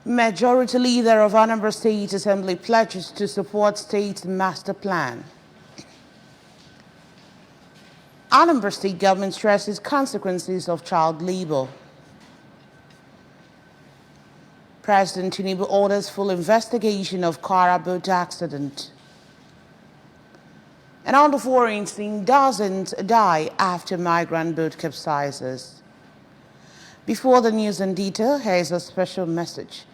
Majority Leader of Anambra State Assembly pledges to support state master plan. Anambra State government stresses consequences of child labor. President Tinubu orders full investigation of Kwara boat accident. And on the foreign scene, dozens die after migrant boat capsizes. Before the news in detail, here is a special message.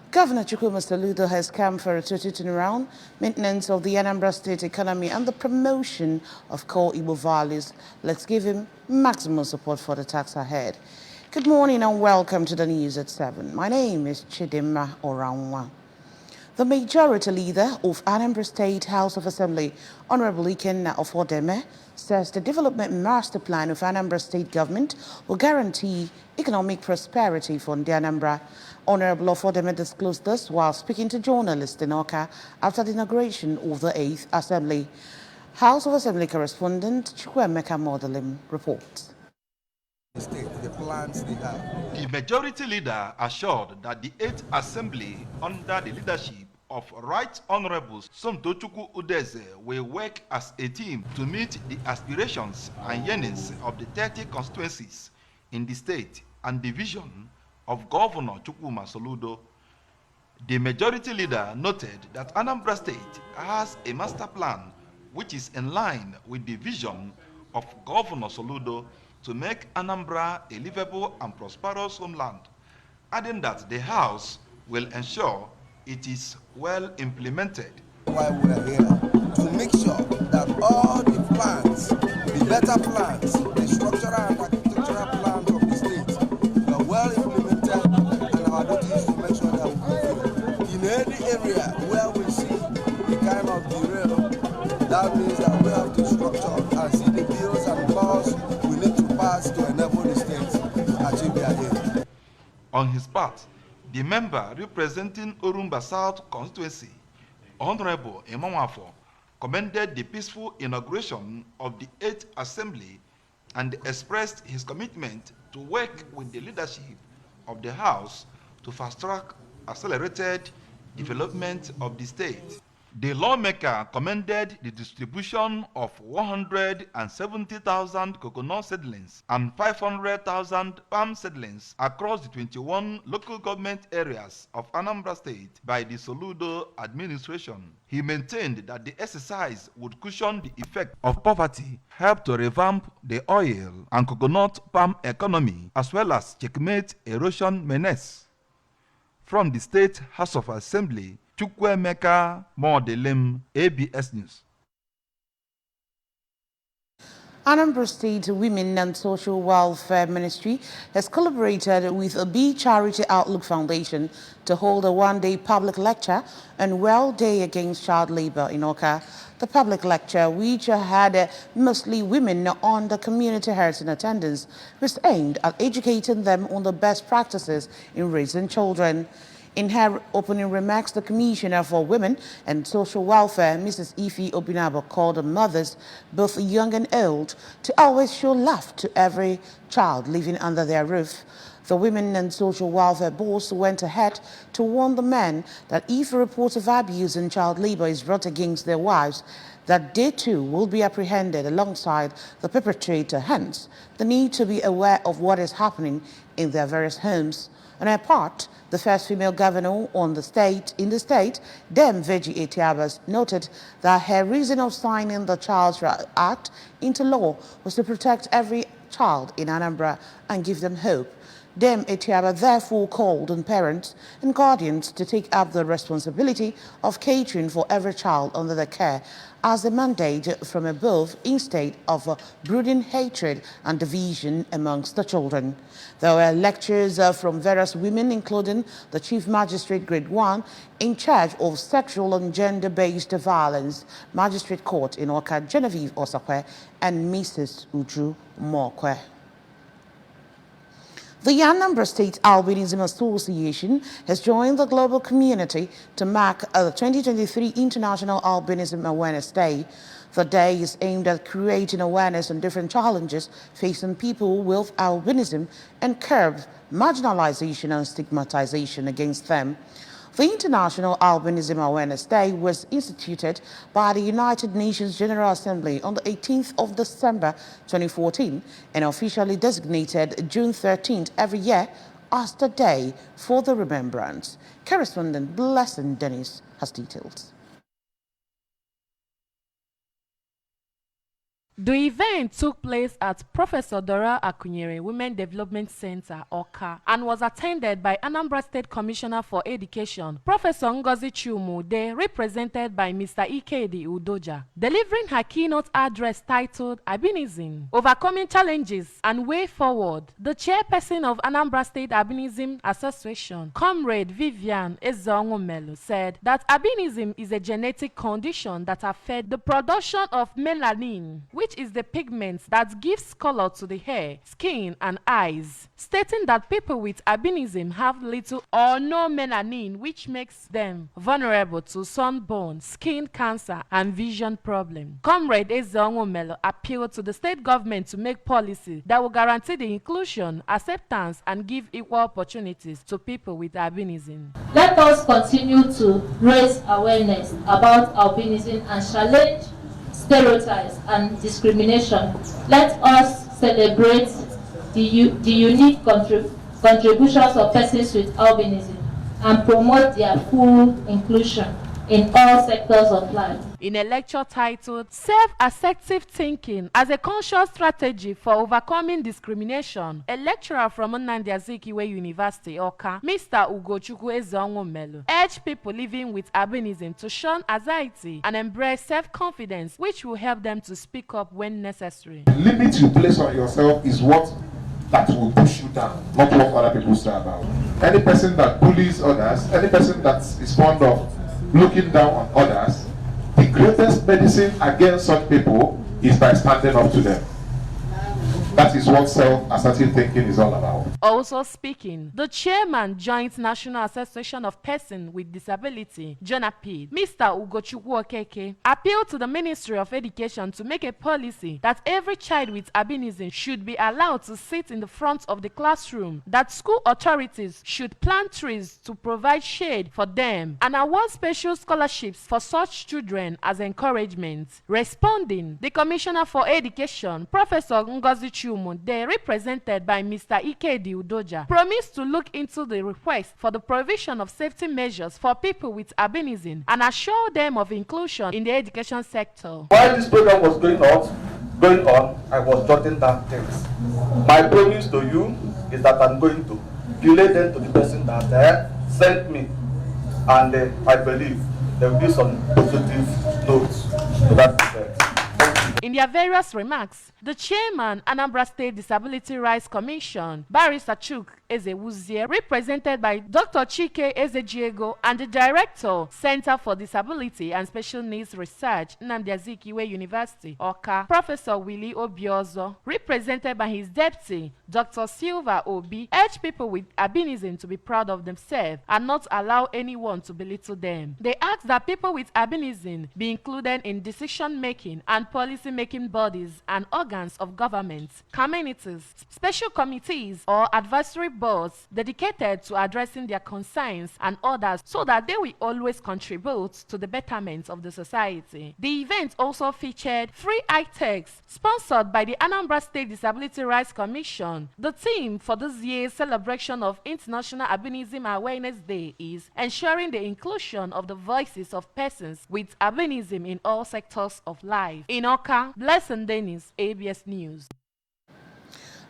Governor Chukwuma Soludo has come for a total turnaround, maintenance of the Anambra State economy and the promotion of core Igbo values. Let's give him maximum support for the task ahead. Good morning and welcome to the news at 7. My name is Chidimma Oranwa. The majority leader of Anambra State House of Assembly, Honorable Ikenna Ofodeme, says the development master plan of Anambra State government will guarantee economic prosperity for the Anambra. Honorable Ofodeme disclosed this while speaking to journalists in Awka after the inauguration of the 8th Assembly. House of Assembly correspondent Chukwemeka Modelim reports. The plans they have. The majority leader assured that the 8th Assembly, under the leadership of Right Honorable Somtochukwu Udeze, will work as a team to meet the aspirations and yearnings of the 30 constituencies in the state and the vision of Governor Chukwuma Soludo. The majority leader noted that Anambra State has a master plan which is in line with the vision of Governor Soludo to make Anambra a livable and prosperous homeland, adding that the House will ensure it is well implemented. Why we are here, to make sure that all the plans, the better plans, the structural and architectural plans of the state are well implemented, and our duty is to make sure that we fulfill. In any area where we see the kind of derail, that means that we have to structure and see the bills and laws we need to pass to enable the state to achieve their aim. On his part, the member representing Orumba South constituency, Honorable Emawafo, commended the peaceful inauguration of the 8th Assembly and expressed his commitment to work with the leadership of the House to fast-track accelerated development of the state. The lawmaker commended the distribution of 170,000 coconut seedlings and 500,000 palm seedlings across the 21 local government areas of Anambra State by the Soludo administration. He maintained that the exercise would cushion the effect of poverty, help to revamp the oil and coconut palm economy, as well as checkmate erosion menace. From the State House of Assembly, Chukwemeka Modelim, ABS News. Anambra State Women and Social Welfare Ministry has collaborated with a B Charity Outlook Foundation to hold a one-day public lecture on World Day Against Child Labor in Awka. The public lecture, which had mostly women on the community health in attendance, was aimed at educating them on the best practices in raising children. In her opening remarks, the Commissioner for Women and Social Welfare, Mrs. Ife Obinabo, called on mothers, both young and old, to always show love to every child living under their roof. The Women and Social Welfare boss went ahead to warn the men that if a report of abuse and child labor is brought against their wives, that they too will be apprehended alongside the perpetrator, hence the need to be aware of what is happening in their various homes. On her part, the first female governor in the state, Dem Veji Etiabas, noted that her reason of signing the Child's Rights Act into law was to protect every child in Anambra and give them hope. Dem Etiaba therefore called on parents and guardians to take up the responsibility of catering for every child under their care as a mandate from above instead of brooding hatred and division amongst the children. There were lectures from various women, including the Chief Magistrate Grade 1 in charge of sexual and gender-based violence, Magistrate Court in Awka, Genevieve Osakwe, and Mrs. Uju Mokwe. The Anambra State Albinism Association has joined the global community to mark the 2023 International Albinism Awareness Day. The day is aimed at creating awareness on different challenges facing people with albinism and curb marginalization and stigmatization against them. The International Albinism Awareness Day was instituted by the United Nations General Assembly on the 18th of December 2014 and officially designated June 13th every year as the day for the remembrance. Correspondent Blessing Dennis has details. The event took place at Professor Dora Akunyere Women Development Center, Awka, and was attended by Anambra State Commissioner for Education, Professor Ngozi Chiumude, represented by Mr. Ikedi Udoja. Delivering her keynote address titled Albinism, Overcoming Challenges and Way Forward, the chairperson of Anambra State Albinism Association, Comrade Vivian Ezeonwumelu, said that albinism is a genetic condition that affects the production of melanin, which is the pigment that gives color to the hair, skin, and eyes, stating that people with albinism have little or no melanin, which makes them vulnerable to sunburn, skin cancer, and vision problems. Comrade Ezeonwumelu appealed to the state government to make policy that will guarantee the inclusion, acceptance, and give equal opportunities to people with albinism. Let us continue to raise awareness about albinism and challenge stereotypes and discrimination. Let us celebrate the unique contributions of persons with albinism and promote their full inclusion in all sectors of life. In a lecture titled Self-Assertive Thinking as a Conscious Strategy for Overcoming Discrimination, a lecturer from Nnamdi Azikiwe University, Awka, Mr. Ugochukwu Ezeonwumelu, urged people living with albinism to shun anxiety and embrace self-confidence, which will help them to speak up when necessary. The limit you place on yourself is what that will push you down, not what other people say about. Any person that bullies others, any person that is fond of looking down on others, the greatest medicine against such people is by standing up to them. That is what self-assertive thinking is all about. Also speaking, the chairman, Joint National Association of Persons with Disability, JONAPID, Mr. Ugochukwu Okeke, appealed to the Ministry of Education to make a policy that every child with albinism should be allowed to sit in the front of the classroom, that school authorities should plant trees to provide shade for them, and award special scholarships for such children as encouragement. Responding, the Commissioner for Education, Professor Ngozi Chiumude, represented by Mr. Ikedi Udoja, promised to look into the request for the provision of safety measures for people with albinism and assure them of inclusion in the education sector. While this program was going on, I was jotting down things. My promise to you is that I'm going to relay them to the person that sent me, and I believe there will be some positive notes to that effect. In their various remarks, the chairman, Anambra State Disability Rights Commission, Barrister Chuk Ezewuzie, represented by Dr. Chike Ezejiego, and the director, Center for Disability and Special Needs Research, Nnamdi Azikiwe University, Awka, Professor Willie Obiozo, represented by his deputy, Dr. Silva Obi, urged people with albinism to be proud of themselves and not allow anyone to belittle them. They asked that people with albinism be included in decision-making and policy-making bodies and organs of government, communities, special committees, or advisory boards dedicated to addressing their concerns and others, so that they will always contribute to the betterment of the society. The event also featured free eye-techs sponsored by the Anambra State Disability Rights Commission. The theme for this year's celebration of International Albinism Awareness Day is ensuring the inclusion of the voices of persons with albinism in all sectors of life. In Awka, Blessing Dennis, ABS News.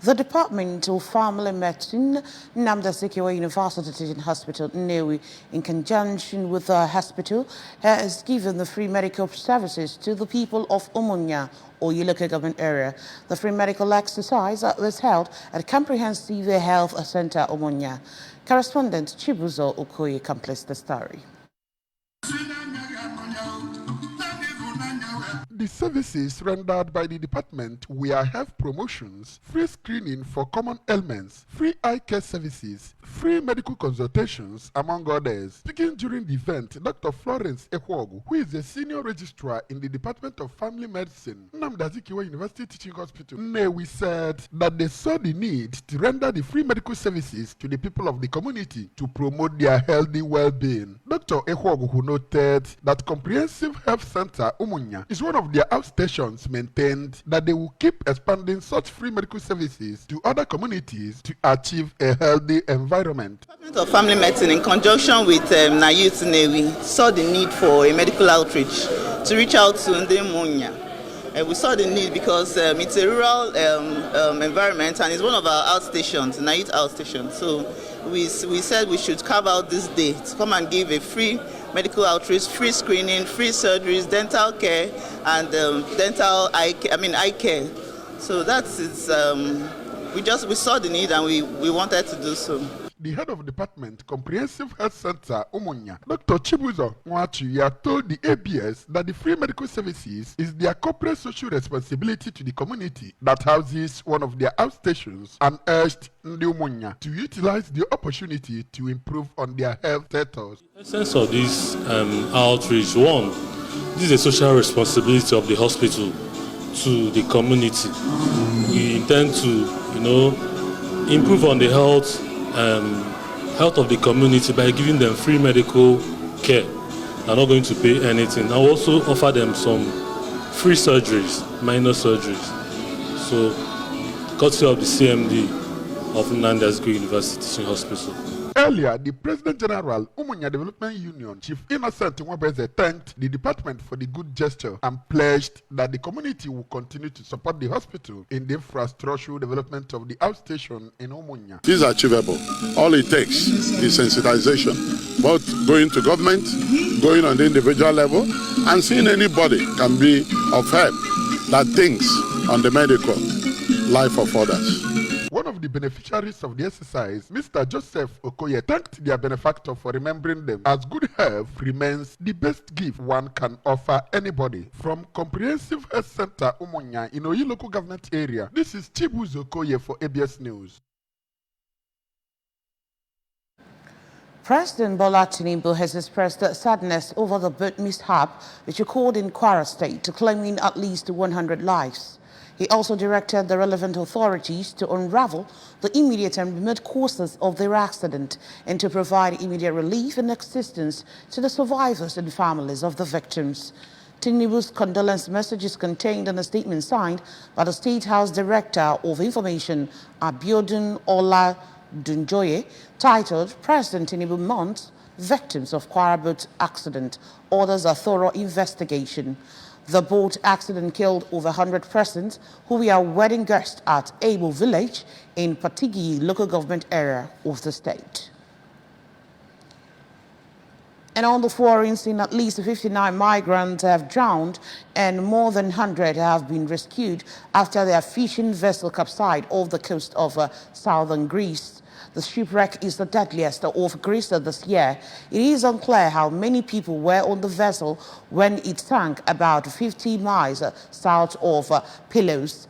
The Department of Family Medicine, Nnamdi Azikiwe University Teaching Hospital, Nnewi, in conjunction with the hospital, has given the free medical services to the people of Umunya, Oyileke government area. The free medical exercise was held at Comprehensive Health Center, Umunya. Correspondent Chibuzo Okoye completes the story. The the services rendered by the department were health promotions, free screening for common ailments, free eye care services, free medical consultations, among others. Speaking during the event, Dr. Florence Ekwogu, who is a senior registrar in the Department of Family Medicine, Nnamdi Azikiwe University Teaching Hospital, Nnewi, said that they saw the need to render the free medical services to the people of the community to promote their healthy well-being. Dr. Ekwogu, who noted that Comprehensive Health Center Umunya is one of their outstations, maintained that they will keep expanding such free medical services to other communities to achieve a healthy environment. The Department of Family Medicine, in conjunction with NAYUT Nnewi, saw the need for a medical outreach to reach out to Ndi Umunya. We saw the need because it's a rural environment and it's one of our outstations, NAYUT outstation. So we said we should carve out this day to come and give a free medical outreach, free screening, free surgeries, dental care, and eye care. So that's we saw the need and we wanted to do so. The head of department, Comprehensive Health Center Umunya, Dr. Chibuzo Nwachuya, told the ABS that the free medical services is their corporate social responsibility to the community that houses one of their outstations, and urged Ndi Umunya to utilize the opportunity to improve on their health status. The essence of this outreach, one, this is a social responsibility of the hospital to the community. We intend to, improve on the health of the community by giving them free medical care. They're not going to pay anything. I'll also offer them some free surgeries, minor surgeries. So, courtesy of the CMD of Nnamdi Azikiwe University Teaching Hospital. Earlier, the President General, Umunya Development Union, Chief Innocent Nwabeze, thanked the department for the good gesture and pledged that the community will continue to support the hospital in the infrastructural development of the outstation in Umunya. This is achievable. All it takes is sensitization, both going to government, going on the individual level, and seeing anybody can be of help that thinks on the medical life of others. One of the beneficiaries of the exercise, Mr. Joseph Okoye, thanked their benefactor for remembering them, as good health remains the best gift one can offer anybody. From Comprehensive Health Center Umunya in Oyi local government area, this is Chibuzo Okoye for ABS News. President Bola Tinubu has expressed sadness over the boat mishap which occurred in Kwara State, claiming at least 100 lives. He also directed the relevant authorities to unravel the immediate and remote causes of the accident and to provide immediate relief and assistance to the survivors and families of the victims. Tinubu's condolence message is contained in a statement signed by the State House Director of Information, Abiodun Oladunjoye, titled President Tinubu Mourns Victims of Kwara Boat Accident, orders a thorough investigation. The boat accident killed over 100 persons who were wedding guests at Abo Village in Patigi local government area of the state. And on the foreign scene, at least 59 migrants have drowned and more than 100 have been rescued after their fishing vessel capsized off the coast of southern Greece. The shipwreck is the deadliest of Greece this year. It is unclear how many people were on the vessel when it sank about 50 miles south of Pylos.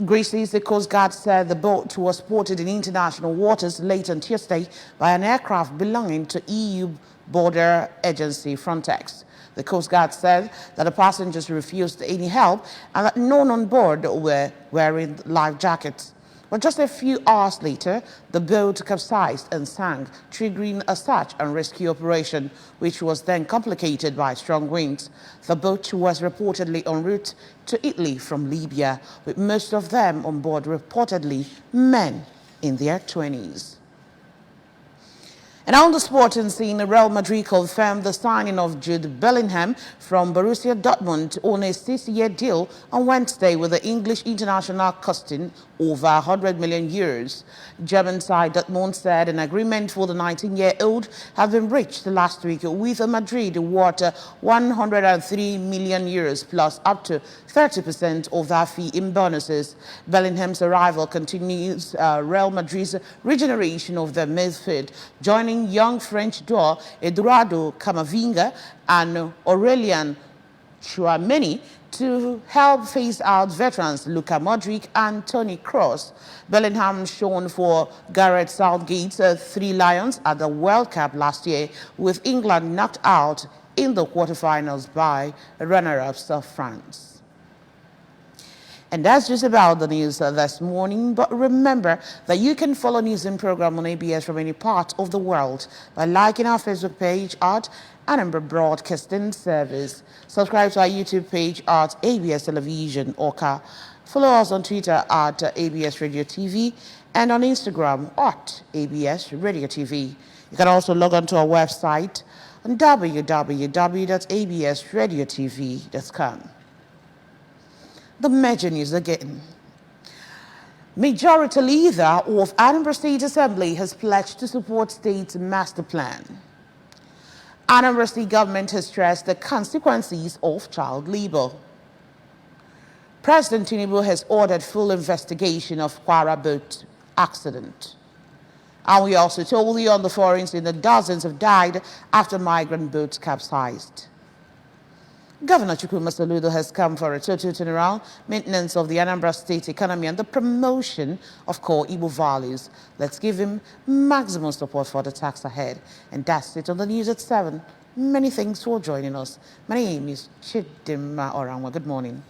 Greece's Coast Guard said the boat was spotted in international waters late on Tuesday by an aircraft belonging to EU border agency Frontex. The Coast Guard said that the passengers refused any help and that none on board were wearing life jackets. But just a few hours later, the boat capsized and sank, triggering a search and rescue operation, which was then complicated by strong winds. The boat was reportedly en route to Italy from Libya, with most of them on board reportedly men in their 20s. And on the sporting scene, Real Madrid confirmed the signing of Jude Bellingham from Borussia Dortmund on a 6-year deal on Wednesday, with the English international costing over 100 million euros. German side Dortmund said an agreement for the 19-year-old had been reached last week with Madrid worth 103 million euros plus up to 30% of that fee in bonuses. Bellingham's arrival continues Real Madrid's regeneration of their midfield, joining young French duo Eduardo Camavinga and Aurelien Chouameni to help phase out veterans Luka Modric and Toni Kroos. Bellingham shone for Gareth Southgate's 3 Lions at the World Cup last year, with England knocked out in the quarterfinals by runner-ups of France. And that's just about the news this morning. But remember that you can follow news and program on ABS from any part of the world by liking our Facebook page at Anambra Broadcasting Service. Subscribe to our YouTube page at ABS Television Oka. Follow us on Twitter at ABS Radio TV and on Instagram at ABS Radio TV. You can also log on to our website on www.absradiotv.com. The major news again. Majority Leader of Anambra State Assembly has pledged to support State's master plan. Anambra State government has stressed the consequences of child labor. President Tinubu has ordered full investigation of Kwara boat accident. And we also told you on the forums in the dozens have died after migrant boats capsized. Governor Chukwuma Soludo has come for a total turnaround, maintenance of the Anambra State economy and the promotion of core Igbo values. Let's give him maximum support for the task ahead. And that's it on the news at 7. Many thanks for joining us. My name is Chidima Oranwa. Good morning.